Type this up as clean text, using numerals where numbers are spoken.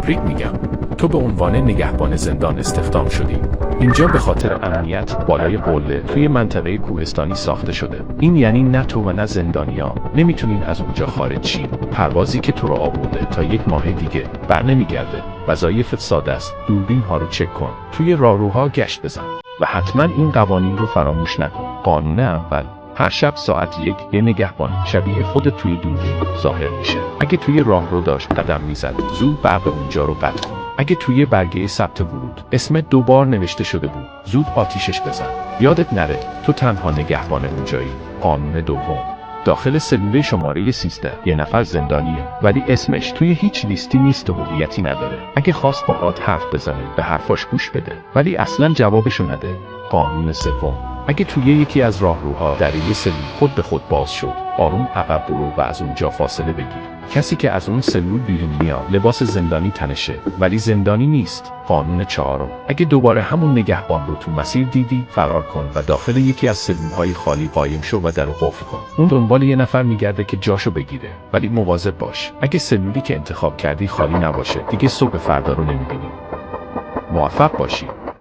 تبریک میگم. تو به عنوان نگهبان زندان استخدام شدی. اینجا به خاطر امنیت بالای قله توی منطقه کوهستانی ساخته شده. این یعنی نه تو و نه زندانیان نمیتونین از اونجا خارج شین. پروازی که تو رو آورده تا 1 ماه دیگه بر نمیگرده. وظایفت ساده است. دوربین ها رو چک کن. توی راهروها گشت بزن. و حتما این قوانین رو فراموش نکن. قانون اول: هر شب ساعت 1 یه نگهبان شبیه خودت توی دوربین ظاهر میشه. اگه توی راهرو داشت قدم میزد، زود برق اونجا رو قطع کن. اگه توی برگه ثبت ورود اسمت 2 بار نوشته شده بود، زود آتیشش بزن. یادت نره تو تنها نگهبان اونجایی. قانون دوم: داخل سلول شماره 13 یه نفر زندانیه، ولی اسمش توی هیچ لیستی نیست و هویتی نداره. اگه خواست باهات حرف بزنه به حرفاش گوش بده، ولی اصلا جوابشو نده. قانون سوم: اگه توی یکی از راهروها دره سلول خود به خود باز شد، آروم عقب برو و از اونجا فاصله بگیر. کسی که از اون سلول بیرون میاد لباس زندانی تنشه، ولی زندانی نیست. قانون چهارم: اگه دوباره همون نگهبان رو تو مسیر دیدی، فرار کن و داخل یکی از سلول‌های خالی قایم شو و درو قفل کن. اون دنبال یه نفر میگرده که جاشو بگیره، ولی مواظب باش. اگه سلولی که انتخاب کردی خالی نباشه، دیگه صبح فردا رو نمیبینی. موفق باشی.